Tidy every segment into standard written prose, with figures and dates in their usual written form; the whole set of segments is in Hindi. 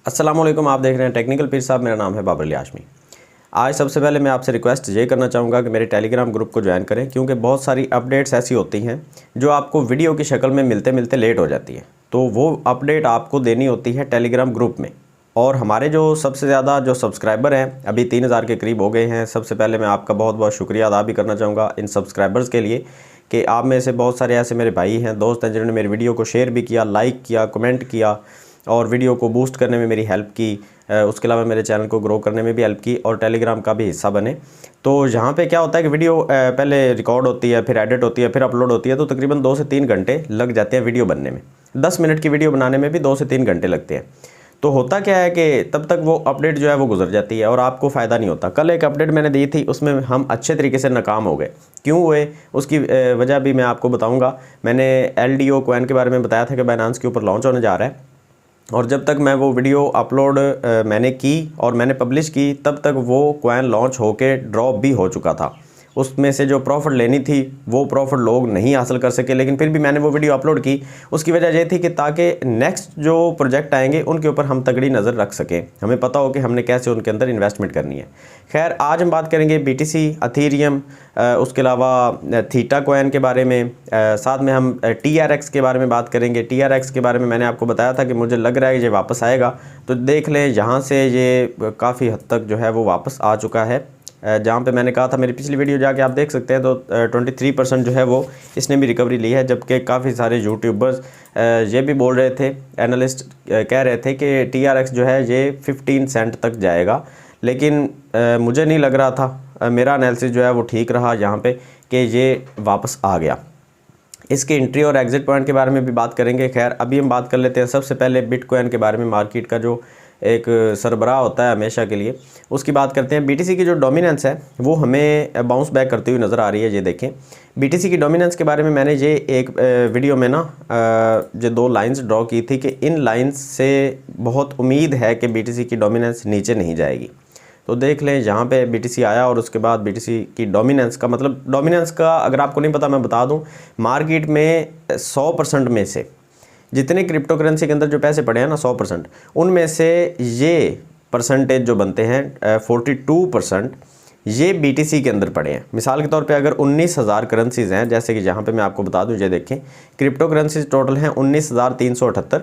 अस्सलाम वालेकुम। आप देख रहे हैं टेक्निकल पीर साहब। मेरा नाम है बाबर अली हाशमी। आज सबसे पहले मैं आपसे रिक्वेस्ट ये करना चाहूँगा कि मेरे टेलीग्राम ग्रुप को ज्वाइन करें, क्योंकि बहुत सारी अपडेट्स ऐसी होती हैं जो आपको वीडियो की शक्ल में मिलते मिलते लेट हो जाती है। तो वो अपडेट आपको देनी होती है टेलीग्राम ग्रुप में। और हमारे जो सबसे ज़्यादा जो सब्सक्राइबर हैं, अभी 3000 के करीब हो गए हैं। सबसे पहले मैं आपका बहुत बहुत शुक्रिया अदा भी करना चाहूँगा इन सब्सक्राइबर्स के लिए कि आप में से बहुत सारे ऐसे मेरे भाई हैं, दोस्त हैं, जिन्होंने मेरी वीडियो को शेयर भी किया, लाइक किया, कमेंट किया और वीडियो को बूस्ट करने में मेरी हेल्प की। उसके अलावा मेरे चैनल को ग्रो करने में भी हेल्प की और टेलीग्राम का भी हिस्सा बने। तो यहाँ पे क्या होता है कि वीडियो पहले रिकॉर्ड होती है, फिर एडिट होती है, फिर अपलोड होती है, तो तकरीबन 2 से 3 घंटे लग जाते हैं वीडियो बनने में। 10 मिनट की वीडियो बनाने में भी 2 से 3 घंटे लगते हैं। तो होता क्या है कि तब तक वो अपडेट जो है वो गुजर जाती है और आपको फ़ायदा नहीं होता। कल एक अपडेट मैंने दी थी, उसमें हम अच्छे तरीके से नाकाम हो गए। क्यों हुए उसकी वजह भी मैं आपको बताऊंगा। मैंने LDO कॉइन के बारे में बताया था कि बाइनेंस के ऊपर लॉन्च होने जा रहा है, और जब तक मैं वो वीडियो अपलोड मैंने की और मैंने पब्लिश की, तब तक वो कॉइन लॉन्च होके ड्रॉप भी हो चुका था। उसमें से जो प्रॉफिट लेनी थी वो प्रॉफिट लोग नहीं हासिल कर सके, लेकिन फिर भी मैंने वो वीडियो अपलोड की। उसकी वजह ये थी कि ताकि नेक्स्ट जो प्रोजेक्ट आएंगे उनके ऊपर हम तगड़ी नज़र रख सकें, हमें पता हो कि हमने कैसे उनके अंदर इन्वेस्टमेंट करनी है। खैर, आज हम बात करेंगे BTC, अथीरियम, उसके अलावा थीटा कॉइन के बारे में। साथ में हम TRX के बारे में बात करेंगे। TRX के बारे में मैंने आपको बताया था कि मुझे लग रहा है कि ये वापस आएगा। तो देख लें, यहाँ से ये काफ़ी हद तक जो है वो वापस आ चुका है। जहाँ पे मैंने कहा था, मेरी पिछली वीडियो जाके आप देख सकते हैं, तो 23% जो है वो इसने भी रिकवरी ली है। जबकि काफ़ी सारे यूट्यूबर्स ये भी बोल रहे थे, एनालिस्ट कह रहे थे कि TRX जो है ये 15 सेंट तक जाएगा, लेकिन मुझे नहीं लग रहा था। मेरा एनालिसिस जो है वो ठीक रहा यहाँ पे कि ये वापस आ गया। इसके एंट्री और एग्ज़िट पॉइंट के बारे में भी बात करेंगे। खैर, अभी हम बात कर लेते हैं सबसे पहले बिटकॉइन के बारे में। मार्केट का जो एक सरबराह होता है हमेशा के लिए, उसकी बात करते हैं। BTC की जो डोमिनेंस है वो हमें बाउंस बैक करती हुई नज़र आ रही है। ये देखें, BTC की डोमिनेंस के बारे में मैंने ये एक वीडियो में ना जो 2 लाइंस ड्रॉ की थी कि इन लाइंस से बहुत उम्मीद है कि BTC की डोमिनेंस नीचे नहीं जाएगी। तो देख लें, यहाँ पे BTC आया और उसके बाद BTC की डोमिनेंस का मतलब, डोमिनेंस का अगर आपको नहीं पता मैं बता दूँ, मार्केट में 100% में से जितने क्रिप्टो करेंसी के अंदर जो पैसे पड़े हैं ना, 100%, उनमें से ये परसेंटेज जो बनते हैं 42% ये BTC के अंदर पड़े हैं। मिसाल के तौर पे अगर 19,000 करेंसीज़ हैं, जैसे कि यहाँ पे मैं आपको बता दूँ, ये देखें, क्रिप्टो करेंसीज टोटल हैं 19,378।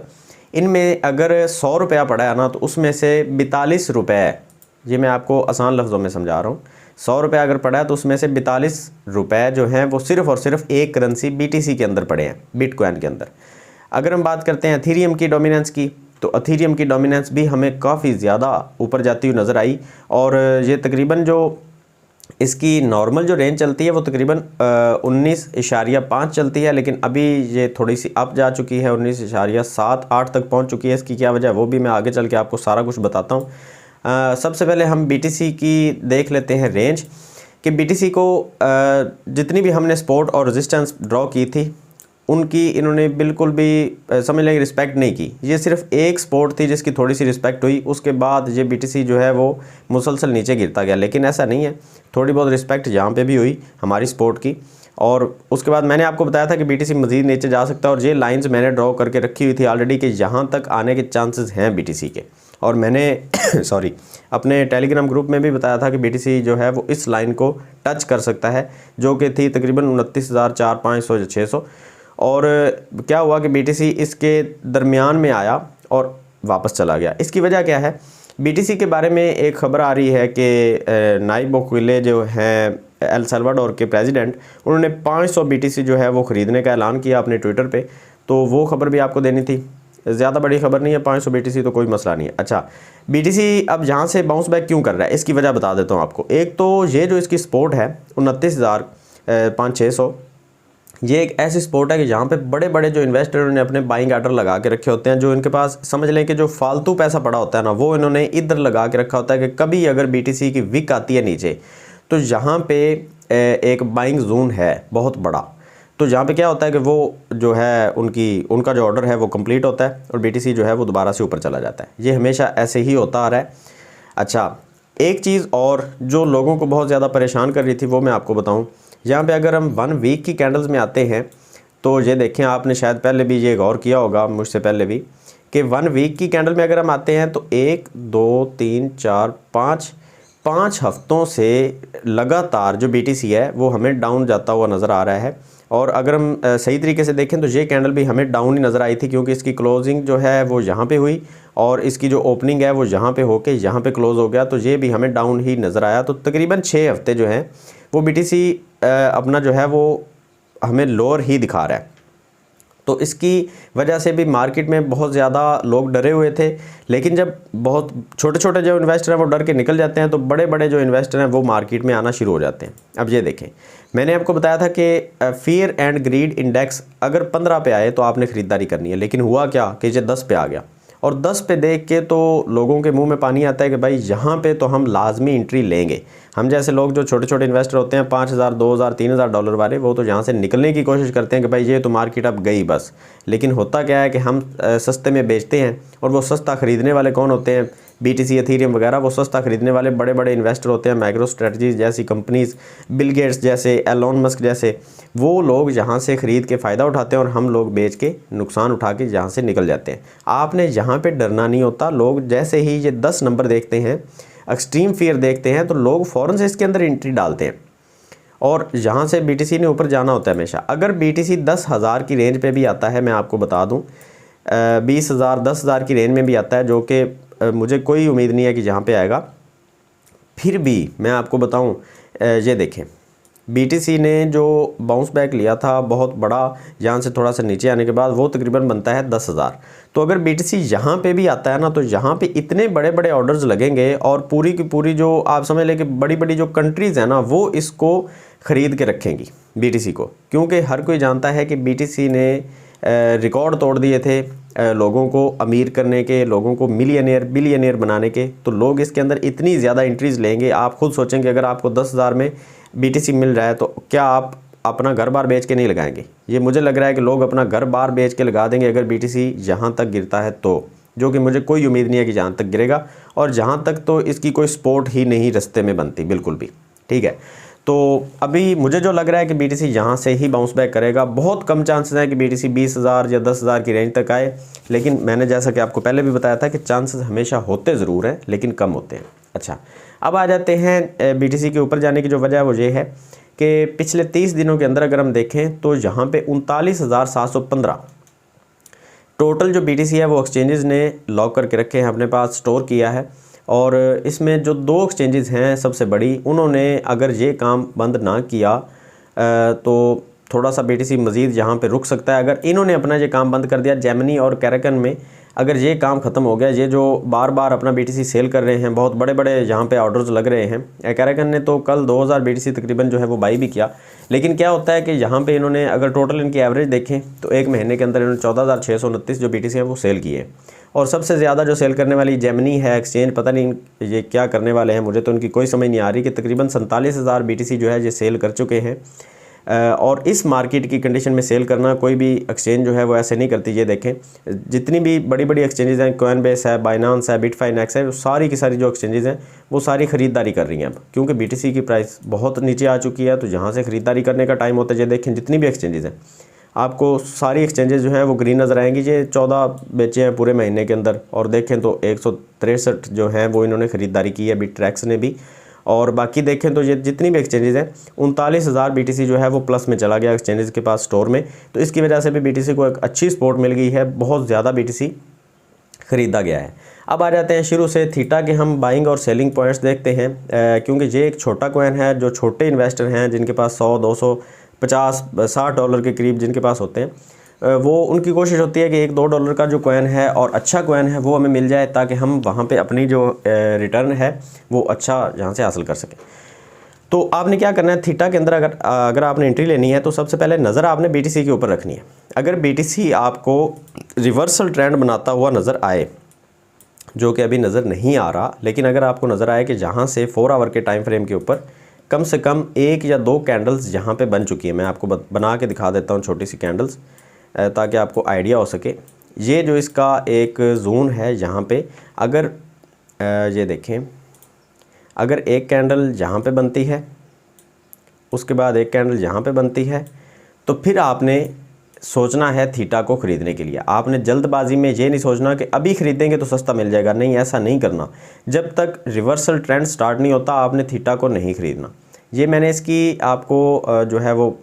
इनमें अगर 100 रुपया पड़ा है ना, तो उसमें से 42 रुपये, ये मैं आपको आसान लफ्ज़ों में समझा रहा हूँ, 100 रुपये अगर पड़ा है तो उसमें से 42 रुपये जो हैं वो सिर्फ़ और सिर्फ एक करेंसी BTC के अंदर पड़े हैं, बिटकॉइन के अंदर। अगर हम बात करते हैं अथीरियम की डोमिनेंस की, तो अथीरियम की डोमिनेंस भी हमें काफ़ी ज़्यादा ऊपर जाती हुई नज़र आई। और ये तकरीबन जो इसकी नॉर्मल जो रेंज चलती है वो तकरीबन 19.5 चलती है, लेकिन अभी ये थोड़ी सी अप जा चुकी है, 19.78 तक पहुंच चुकी है। इसकी क्या वजह है वो भी मैं आगे चल के आपको सारा कुछ बताता हूँ। सबसे पहले हम BTC की देख लेते हैं रेंज, कि BTC को जितनी भी हमने सपोर्ट और रेजिस्टेंस ड्रॉ की थी उनकी इन्होंने बिल्कुल भी समझ लें रिस्पेक्ट नहीं की। ये सिर्फ एक सपोर्ट थी जिसकी थोड़ी सी रिस्पेक्ट हुई, उसके बाद ये BTC जो है वो मुसलसल नीचे गिरता गया। लेकिन ऐसा नहीं है, थोड़ी बहुत रिस्पेक्ट यहाँ पे भी हुई हमारी सपोर्ट की। और उसके बाद मैंने आपको बताया था कि BTC मज़ीद नीचे जा सकता है, और ये लाइंस मैंने ड्रॉ करके रखी हुई थी ऑलरेडी कि यहाँ तक आने के चांसेस हैं BTC के। और मैंने सॉरी, अपने टेलीग्राम ग्रुप में भी बताया था कि BTC जो है वो इस लाइन को टच कर सकता है, जो कि थी तकरीबन 29,400, 500 या 600। और क्या हुआ कि BTC इसके दरमियान में आया और वापस चला गया। इसकी वजह क्या है? BTC के बारे में एक ख़बर आ रही है कि नायब बुकेले जो हैं एल सल्वाडोर के प्रेसिडेंट, उन्होंने 500 BTC जो है वो ख़रीदने का ऐलान किया अपने ट्विटर पे। तो वो ख़बर भी आपको देनी थी, ज़्यादा बड़ी खबर नहीं है, 500 BTC तो कोई मसला नहीं है। अच्छा, BTC अब यहाँ से बाउंस बैक क्यों कर रहा है, इसकी वजह बता देता हूँ आपको। एक तो ये जो इसकी सपोर्ट है 29,500-600, ये एक ऐसी सपोर्ट है कि जहाँ पे बड़े बड़े जो इन्वेस्टर ने अपने बाइंग आर्डर लगा के रखे होते हैं, जो इनके पास समझ लें कि जो फालतू पैसा पड़ा होता है ना, वो इन्होंने इधर लगा के रखा होता है कि कभी अगर BTC की विक आती है नीचे, तो यहाँ पे एक बाइंग जोन है बहुत बड़ा। तो जहाँ पे क्या होता है कि वो जो है उनका जो ऑर्डर है वो कंप्लीट होता है और BTC जो है वो दोबारा से ऊपर चला जाता है। ये हमेशा ऐसे ही होता आ रहा है। अच्छा, एक चीज़ और जो लोगों को बहुत ज़्यादा परेशान कर रही थी वो मैं आपको बताऊँ। यहाँ पे अगर हम 1 वीक की कैंडल्स में आते हैं, तो ये देखें, आपने शायद पहले भी ये गौर किया होगा मुझसे पहले भी, कि 1 वीक की कैंडल में अगर हम आते हैं तो 1 2 3 4 5 हफ्तों से लगातार जो BTC है वो हमें डाउन जाता हुआ नज़र आ रहा है। और अगर हम सही तरीके से देखें तो ये कैंडल भी हमें डाउन ही नज़र आई थी, क्योंकि इसकी क्लोजिंग जो है वो यहाँ पे हुई और इसकी जो ओपनिंग है वो यहाँ पे होके यहाँ पे क्लोज़ हो गया, तो ये भी हमें डाउन ही नज़र आया। तो तकरीबन 6 हफ्ते जो हैं वो BTC अपना जो है वो हमें लोअर ही दिखा रहा है। तो इसकी वजह से भी मार्केट में बहुत ज़्यादा लोग डरे हुए थे, लेकिन जब बहुत छोटे छोटे जो इन्वेस्टर हैं वो डर के निकल जाते हैं तो बड़े बड़े जो इन्वेस्टर हैं वो मार्केट में आना शुरू हो जाते हैं। अब ये देखें, मैंने आपको बताया था कि फियर एंड ग्रीड इंडेक्स अगर 15 पे आए तो आपने ख़रीदारी करनी है, लेकिन हुआ क्या कि ये 10 पे आ गया। और 10 पे देख के तो लोगों के मुंह में पानी आता है कि भाई यहाँ पे तो हम लाजमी एंट्री लेंगे। हम जैसे लोग जो छोटे छोटे इन्वेस्टर होते हैं, 5,000 2,000 3,000 डॉलर वाले, वो तो यहाँ से निकलने की कोशिश करते हैं कि भाई ये तो मार्केट अब गई बस। लेकिन होता क्या है कि हम सस्ते में बेचते हैं, और वो सस्ता ख़रीदने वाले कौन होते हैं? BTC एथीरियम वगैरह वो सस्ता ख़रीदने वाले बड़े बड़े इन्वेस्टर होते हैं। माइक्रो स्ट्रेटजीज जैसी कंपनीज़, बिल गेट्स जैसे, एलोन मस्क जैसे, वो लोग यहाँ से ख़रीद के फ़ायदा उठाते हैं और हम लोग बेच के नुकसान उठा के यहाँ से निकल जाते हैं। आपने यहाँ पे डरना नहीं होता। लोग जैसे ही ये 10 नंबर देखते हैं, एक्सट्रीम फियर देखते हैं, तो लोग फ़ौरन से इसके अंदर एंट्री डालते हैं और यहाँ से BTC ने ऊपर जाना होता है हमेशा। अगर BTC 10,000 की रेंज पे भी आता है, मैं आपको बता दूँ 20,000 10,000 की रेंज में भी आता है, जो कि मुझे कोई उम्मीद नहीं है कि यहाँ पे आएगा, फिर भी मैं आपको बताऊँ, ये देखें BTC ने जो बाउंस बैक लिया था बहुत बड़ा, यहाँ से थोड़ा सा नीचे आने के बाद वो तकरीबन बनता है 10,000। तो अगर BTC यहाँ पे भी आता है ना, तो यहाँ पे इतने बड़े बड़े ऑर्डर्स लगेंगे और पूरी की पूरी जो आप समझ लें कि बड़ी बड़ी जो कंट्रीज़ हैं ना, वो इसको ख़रीद के रखेंगी BTC को, क्योंकि हर कोई जानता है कि BTC ने रिकॉर्ड तोड़ दिए थे लोगों को अमीर करने के, लोगों को मिलियनियर बिलियनियर बनाने के। तो लोग इसके अंदर इतनी ज़्यादा एंट्रीज़ लेंगे, आप खुद सोचेंगे अगर आपको 10,000 में BTC मिल रहा है तो क्या आप अपना घर बार बेच के नहीं लगाएंगे? ये मुझे लग रहा है कि लोग अपना घर बार बेच के लगा देंगे अगर BTC यहाँ तक गिरता है तो, जो कि मुझे कोई उम्मीद नहीं है कि जहाँ तक गिरेगा। और जहाँ तक तो इसकी कोई सपोर्ट ही नहीं रास्ते में बनती बिल्कुल भी, ठीक है। तो अभी मुझे जो लग रहा है कि BTC यहाँ से ही बाउंस बैक करेगा। बहुत कम चांसेस हैं कि BTC 20,000 या 10,000 की रेंज तक आए, लेकिन मैंने जैसा कि आपको पहले भी बताया था कि चांसेस हमेशा होते ज़रूर हैं लेकिन कम होते हैं। अच्छा, अब आ जाते हैं BTC के ऊपर जाने की जो वजह है वो ये है कि पिछले 30 दिनों के अंदर अगर हम देखें तो यहाँ पे 39,715 टोटल जो BTC है वो एक्सचेंजेस ने लॉक करके रखे हैं, अपने पास स्टोर किया है। और इसमें जो 2 एक्सचेंजेस हैं सबसे बड़ी, उन्होंने अगर ये काम बंद ना किया तो थोड़ा सा BTC मज़ीद यहाँ पे रुक सकता है। अगर इन्होंने अपना ये काम बंद कर दिया, जेमिनी और कैराकन में अगर ये काम ख़त्म हो गया, ये जो बार बार अपना BTC सेल कर रहे हैं, बहुत बड़े बड़े यहाँ पे ऑर्डर्स लग रहे हैं। कैराकन ने तो कल 2000 BTC तकरीबन जो है वो बाई भी किया, लेकिन क्या होता है कि यहाँ पे इन्होंने अगर टोटल इनकी एवरेज देखें तो एक महीने के अंदर इन्होंने 14,629 जो BTC हैं वो सेल किए। और सबसे ज़्यादा जो सेल करने वाली जेमिनी है एक्सचेंज, पता नहीं ये क्या करने वाले हैं, मुझे तो उनकी कोई समझ नहीं आ रही, कि तकरीबन 47,000 BTC जो है ये सेल कर चुके हैं। और इस मार्केट की कंडीशन में सेल करना कोई भी एक्सचेंज जो है वो ऐसे नहीं करती। ये देखें जितनी भी बड़ी बड़ी एक्सचेंजेस हैं, कॉइनबेस है, बाइनांस है, बिटफाइनेक्स है, सारी की सारी जो एक्सचेंजेस हैं वो सारी ख़रीदारी कर रही हैं अब, क्योंकि BTC की प्राइस बहुत नीचे आ चुकी है। तो यहाँ से ख़रीदारी करने का टाइम होता है। ये देखें जितनी भी एक्सचेंजेस हैं, आपको सारी एक्सचेंजेस जो हैं वो ग्रीन नज़र आएंगी। ये 14 बेचे हैं पूरे महीने के अंदर, और देखें तो 163 जो हैं वो इन्होंने ख़रीदारी की है, बिटट्रैक्स ने भी। और बाकी देखें तो ये जितनी भी एक्सचेंजेस हैं, 39,000 BTC जो है वो प्लस में चला गया एक्सचेंजेस के पास स्टोर में। तो इसकी वजह से भी BTC को एक अच्छी सपोर्ट मिल गई है, बहुत ज़्यादा BTC ख़रीदा गया है। अब आ जाते हैं शुरू से थीटा के हम बाइंग और सेलिंग पॉइंट्स देखते हैं, क्योंकि ये एक छोटा कॉइन है। जो छोटे इन्वेस्टर हैं जिनके पास 100 200 50 60 डॉलर के करीब जिनके पास होते हैं, वो उनकी कोशिश होती है कि $1-2 का जो कॉइन है और अच्छा कॉइन है वो हमें मिल जाए, ताकि हम वहाँ पे अपनी जो रिटर्न है वो अच्छा यहाँ से हासिल कर सकें। तो आपने क्या करना है, थीटा के अंदर अगर आपने एंट्री लेनी है तो सबसे पहले नज़र आपने BTC के ऊपर रखनी है। अगर BTC आपको रिवर्सल ट्रेंड बनाता हुआ नज़र आए, जो कि अभी नज़र नहीं आ रहा, लेकिन अगर आपको नज़र आए कि जहाँ से 4 आवर के टाइम फ्रेम के ऊपर कम से कम 1 या 2 कैंडल्स यहाँ पे बन चुकी है, मैं आपको बना के दिखा देता हूँ छोटी सी कैंडल्स, ताकि आपको आइडिया हो सके। ये जो इसका एक जोन है यहाँ पे, अगर ये देखें, अगर एक कैंडल यहाँ पे बनती है, उसके बाद एक कैंडल यहाँ पे बनती है, तो फिर आपने सोचना है थीटा को ख़रीदने के लिए। आपने जल्दबाजी में ये नहीं सोचना कि अभी ख़रीदेंगे तो सस्ता मिल जाएगा, नहीं, ऐसा नहीं करना। जब तक रिवर्सल ट्रेंड स्टार्ट नहीं होता आपने थीटा को नहीं ख़रीदना। ये मैंने इसकी आपको जो है वो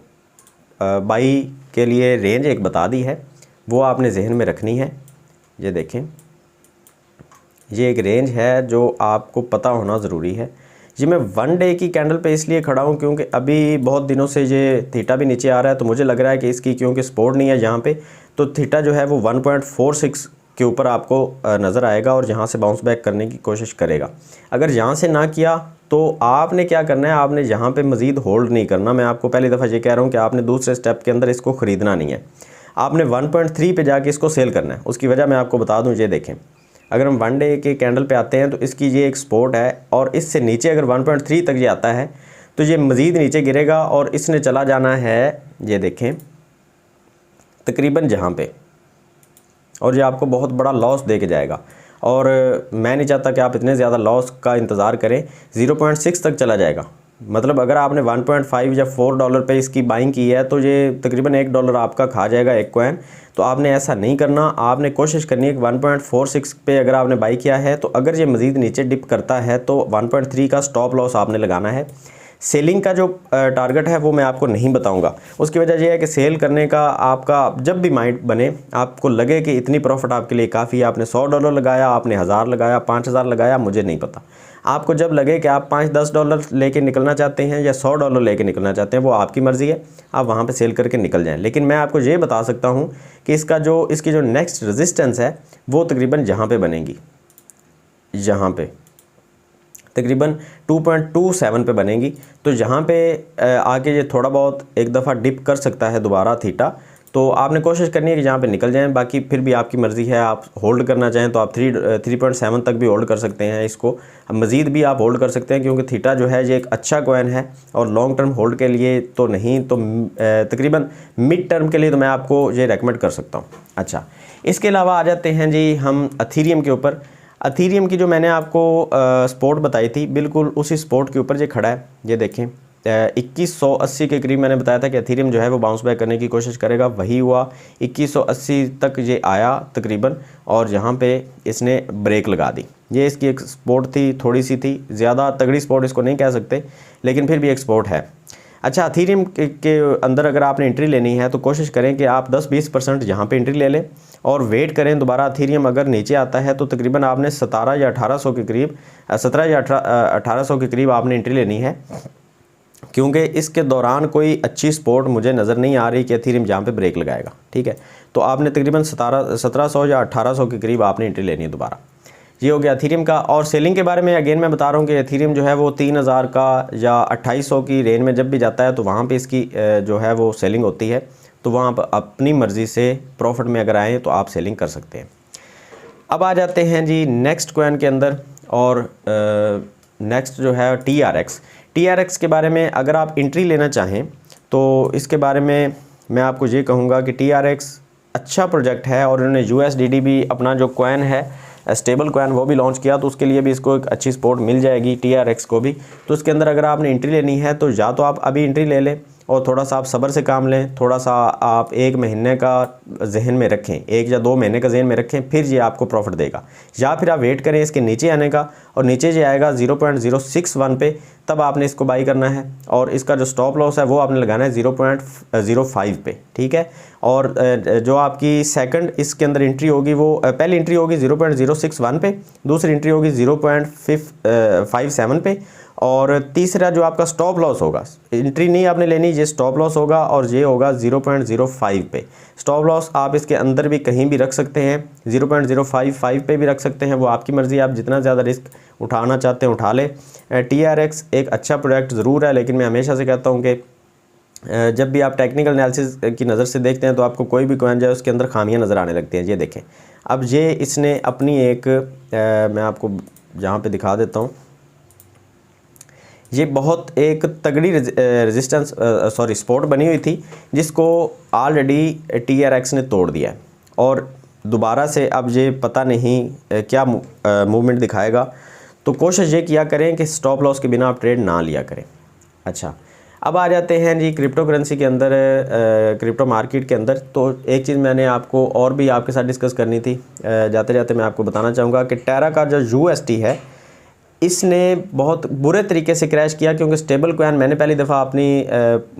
बाई के लिए रेंज एक बता दी है, वो आपने जहन में रखनी है। ये देखें, ये एक रेंज है जो आपको पता होना ज़रूरी है। ये मैं 1 डे की कैंडल पे इसलिए खड़ा हूँ क्योंकि अभी बहुत दिनों से ये थीटा भी नीचे आ रहा है, तो मुझे लग रहा है कि इसकी क्योंकि सपोर्ट नहीं है यहाँ पे, तो थीटा जो है वो 1.46 के ऊपर आपको नज़र आएगा और यहाँ से बाउंस बैक करने की कोशिश करेगा। अगर यहाँ से ना किया तो आपने क्या करना है, आपने यहाँ पे मज़ीद होल्ड नहीं करना। मैं आपको पहली दफ़ा ये कह रहा हूँ कि आपने दूसरे स्टेप के अंदर इसको ख़रीदना नहीं है, आपने 1.3 पे जाके इसको सेल करना है। उसकी वजह मैं आपको बता दूँ, ये देखें, अगर हम 1 डे के कैंडल पे आते हैं तो इसकी ये एक सपोर्ट है और इससे नीचे अगर 1.3 तक ये आता है तो ये मज़ीद नीचे गिरेगा और इसने चला जाना है, ये देखें, तकरीबन जहाँ पे, और ये आपको बहुत बड़ा लॉस दे के जाएगा। और मैं नहीं चाहता कि आप इतने ज़्यादा लॉस का इंतज़ार करें। 0.6 तक चला जाएगा, मतलब अगर आपने 1.5 या $4 पे इसकी बाइंग की है तो ये तकरीबन $1 आपका खा जाएगा एक कॉइन। तो आपने ऐसा नहीं करना, आपने कोशिश करनी है कि 1.46 पे अगर आपने बाई किया है तो अगर ये मज़ीद नीचे डिप करता है तो 1.3 का स्टॉप लॉस आपने लगाना है। सेलिंग का जो टारगेट है वो मैं आपको नहीं बताऊंगा। उसकी वजह यह है कि सेल करने का आपका जब भी माइंड बने, आपको लगे कि इतनी प्रॉफिट आपके लिए काफ़ी है, आपने $100 लगाया, आपने 1000 लगाया, 5000 लगाया, मुझे नहीं पता। आपको जब लगे कि आप $5-10 लेके निकलना चाहते हैं या $100 लेके निकलना चाहते हैं, वो आपकी मर्ज़ी है, आप वहाँ पे सेल करके निकल जाएं। लेकिन मैं आपको ये बता सकता हूँ कि इसकी जो नेक्स्ट रेजिस्टेंस है वो तकरीबन यहाँ पे बनेगी, यहाँ पे तकरीबन 2.27 पे बनेगी। तो यहाँ पे आके ये थोड़ा बहुत एक दफ़ा डिप कर सकता है दोबारा थीटा, तो आपने कोशिश करनी है कि यहाँ पे निकल जाएं। बाकी फिर भी आपकी मर्ज़ी है, आप होल्ड करना चाहें तो आप 3.7 तक भी होल्ड कर सकते हैं इसको, मज़ीद भी आप होल्ड कर सकते हैं क्योंकि थीटा जो है ये एक अच्छा कॉइन है और लॉन्ग टर्म होल्ड के लिए तो नहीं, तो तकरीबन मिड टर्म के लिए तो मैं आपको ये रेकमेंड कर सकता हूँ। अच्छा, इसके अलावा आ जाते हैं जी हम अथीरियम के ऊपर। अथीरियम की जो मैंने आपको सपोर्ट बताई थी, बिल्कुल उसी सपोर्ट के ऊपर ये खड़ा है। ये देखें, 2180 के करीब मैंने बताया था कि अथीरियम जो है वो बाउंस बैक करने की कोशिश करेगा, वही हुआ। 2180 तक ये आया तकरीबन और यहाँ पे इसने ब्रेक लगा दी। ये इसकी एक सपोर्ट थी, थोड़ी सी थी, ज़्यादा तगड़ी सपोर्ट इसको नहीं कह सकते, लेकिन फिर भी एक सपोर्ट है। अच्छा, अथीरियम के अंदर अगर आपने एंट्री लेनी है तो कोशिश करें कि आप 10-20% यहाँ पे एंट्री ले लें और वेट करें दोबारा। अथीरियम अगर नीचे आता है तो तकरीबन आपने 17 या 1800 के करीब 17 या 1800 के करीब आपने एंट्री लेनी है, क्योंकि इसके दौरान कोई अच्छी सपोर्ट मुझे नज़र नहीं आ रही कि अथीरियम जहाँ पे ब्रेक लगाएगा। ठीक है, तो आपने तकरीबन 1700 या 1800 के करीब आपने एंट्री लेनी है दोबारा। ये हो गया अथीरियम का। और सेलिंग के बारे में अगेन मैं बता रहा हूँ कि अथीरियम जो है वो 3000 का या 2800 की रेंज में जब भी जाता है तो वहाँ पे इसकी जो है वो सेलिंग होती है, तो वहाँ पर अपनी मर्ज़ी से प्रॉफिट में अगर आए तो आप सेलिंग कर सकते हैं। अब आ जाते हैं जी नेक्स्ट कॉइन के अंदर, और नेक्स्ट जो है TRX के बारे में अगर आप एंट्री लेना चाहें तो इसके बारे में मैं आपको ये कहूँगा कि TRX अच्छा प्रोजेक्ट है और उन्होंने USDD भी अपना जो कॉइन है स्टेबल कॉइन वो भी लॉन्च किया, तो उसके लिए भी इसको एक अच्छी सपोर्ट मिल जाएगी TRX को भी। तो उसके अंदर अगर आपने एंट्री लेनी है तो या तो आप अभी एंट्री ले लें और थोड़ा सा आप सब्र से काम लें, थोड़ा सा आप 1 महीने का जहन में रखें, 1 या 2 महीने का जहन में रखें, फिर ये आपको प्रॉफिट देगा। या फिर आप वेट करें इसके नीचे आने का, और नीचे जो आएगा 0.061 पे, तब आपने इसको बाई करना है और इसका जो स्टॉप लॉस है वो आपने लगाना है 0.05 पे। ठीक है, और जो आपकी सेकंड इसके अंदर एंट्री होगी वो पहली एंट्री होगी 0.061 पे, दूसरी एंट्री होगी 0.57 पे, और तीसरा जो आपका स्टॉप लॉस होगा, एंट्री नहीं आपने लेनी, ये स्टॉप लॉस होगा और ये होगा 0.05 पे। स्टॉप लॉस आप इसके अंदर भी कहीं भी रख सकते हैं, 0.055 पे भी रख सकते हैं, वो आपकी मर्ज़ी, आप जितना ज़्यादा रिस्क उठाना चाहते हैं उठा लें। TRX एक अच्छा प्रोडक्ट ज़रूर है, लेकिन मैं हमेशा से कहता हूँ कि जब भी आप टेक्निकल एनालिसिस की नज़र से देखते हैं तो आपको कोई भी कॉइन जाए उसके अंदर खामियां नज़र आने लगती हैं। ये देखें, अब ये इसने अपनी एक मैं आपको जहाँ पे दिखा देता हूँ, ये बहुत एक तगड़ी रेजिस्टेंस सपोर्ट बनी हुई थी जिसको ऑलरेडी TRX ने तोड़ दिया है और दोबारा से अब ये पता नहीं क्या मूवमेंट दिखाएगा। तो कोशिश ये किया करें कि स्टॉप लॉस के बिना आप ट्रेड ना लिया करें। अच्छा, अब आ जाते हैं जी क्रिप्टो करेंसी के अंदर, क्रिप्टो मार्केट के अंदर। तो एक चीज़ मैंने आपको और भी आपके साथ डिस्कस करनी थी, जाते जाते मैं आपको बताना चाहूँगा कि टेरा का जो UST है इसने बहुत बुरे तरीके से क्रैश किया, क्योंकि स्टेबल कॉइन मैंने पहली दफ़ा अपनी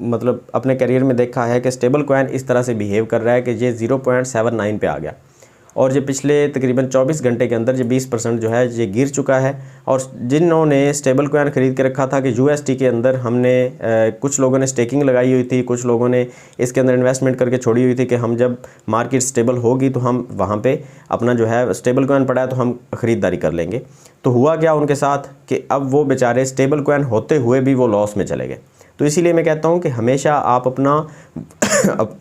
मतलब अपने करियर में देखा है कि स्टेबल कॉइन इस तरह से बिहेव कर रहा है कि ये 0.79 पे आ गया, और ये पिछले तकरीबन 24 घंटे के अंदर ये 20% जो है ये गिर चुका है। और जिन्होंने स्टेबल कॉइन ख़रीद के रखा था कि UST के अंदर हमने कुछ लोगों ने स्टेकिंग लगाई हुई थी, कुछ लोगों ने इसके अंदर इन्वेस्टमेंट करके छोड़ी हुई थी कि हम जब मार्केट स्टेबल होगी तो हम वहाँ पे अपना जो है स्टेबल कॉइन पड़ा है तो हम ख़रीदारी कर लेंगे। तो हुआ क्या उनके साथ कि अब वो बेचारे स्टेबल कॉइन होते हुए भी वो लॉस में चले गए। तो इसीलिए मैं कहता हूँ कि हमेशा आप अपना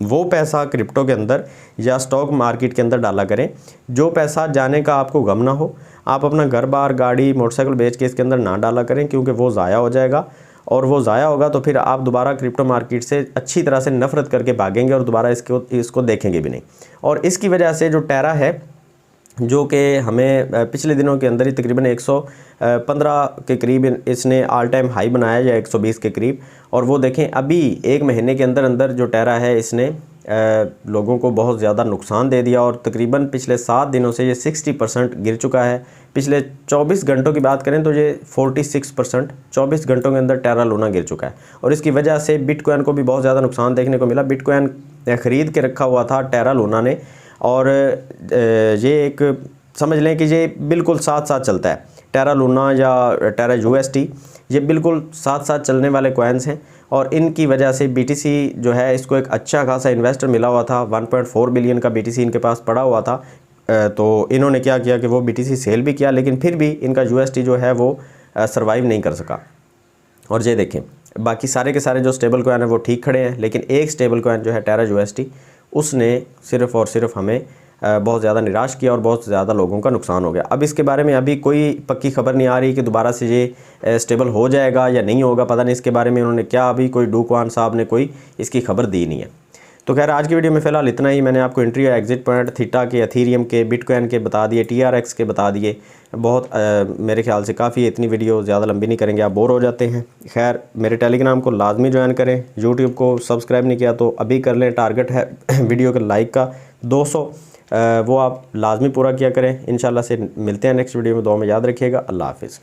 वो पैसा क्रिप्टो के अंदर या स्टॉक मार्केट के अंदर डाला करें जो पैसा जाने का आपको गम ना हो। आप अपना घर बार गाड़ी मोटरसाइकिल बेच के इसके अंदर ना डाला करें, क्योंकि वो ज़ाया हो जाएगा, और वो ज़ाया होगा तो फिर आप दोबारा क्रिप्टो मार्केट से अच्छी तरह से नफ़रत करके भागेंगे और दोबारा इसको देखेंगे भी नहीं। और इसकी वजह से जो टेरा है, जो कि हमें पिछले दिनों के अंदर ही तकरीबन 115 के करीब इसने ऑल टाइम हाई बनाया, या 120 के करीब। और वो देखें अभी एक महीने के अंदर अंदर जो टेरा है इसने लोगों को बहुत ज़्यादा नुकसान दे दिया, और तकरीबन पिछले 7 दिनों से ये 60% गिर चुका है। पिछले 24 घंटों की बात करें तो ये 46% 24 घंटों के अंदर टेरा लूना गिर चुका है। और इसकी वजह से बिटकॉइन को भी बहुत ज़्यादा नुकसान देखने को मिला। बिटकॉइन ख़रीद के रखा हुआ था टेरा लूना ने, और ये एक समझ लें कि ये बिल्कुल साथ साथ चलता है। टेरा लूना या टेरा UST ये बिल्कुल साथ साथ चलने वाले कॉइन्स हैं, और इनकी वजह से BTC जो है इसको एक अच्छा खासा इन्वेस्टर मिला हुआ था। 1.4 बिलियन का BTC इनके पास पड़ा हुआ था। तो इन्होंने क्या किया कि वो BTC सेल भी किया, लेकिन फिर भी इनका UST जो है वो सर्वाइव नहीं कर सका। और ये देखें बाकी सारे के सारे जो स्टेबल कॉइन है वो ठीक खड़े हैं, लेकिन एक स्टेबल कॉइन जो है टेरा UST उसने सिर्फ़ और सिर्फ हमें बहुत ज़्यादा निराश किया और बहुत ज़्यादा लोगों का नुकसान हो गया। अब इसके बारे में अभी कोई पक्की खबर नहीं आ रही कि दोबारा से ये स्टेबल हो जाएगा या नहीं होगा, पता नहीं इसके बारे में उन्होंने क्या, अभी कोई डू क्वान साहब ने कोई इसकी खबर दी नहीं है। तो खैर आज की वीडियो में फ़िलहाल इतना ही। मैंने आपको एंट्री और एग्जिट पॉइंट थीटा के, एथीरियम के, बिटकॉइन के बता दिए, TRX के बता दिए। बहुत मेरे ख्याल से काफ़ी है, इतनी वीडियो ज़्यादा लंबी नहीं करेंगे, आप बोर हो जाते हैं। खैर मेरे टेलीग्राम को लाजमी ज्वाइन करें, यूट्यूब को सब्सक्राइब नहीं किया तो अभी कर लें। टारगेट है वीडियो के लाइक का 200, वो आप लाजमी पूरा किया करें। इंशाल्लाह से मिलते हैं नेक्स्ट वीडियो में। दुआ में याद रखिएगा। अल्लाह हाफिज़।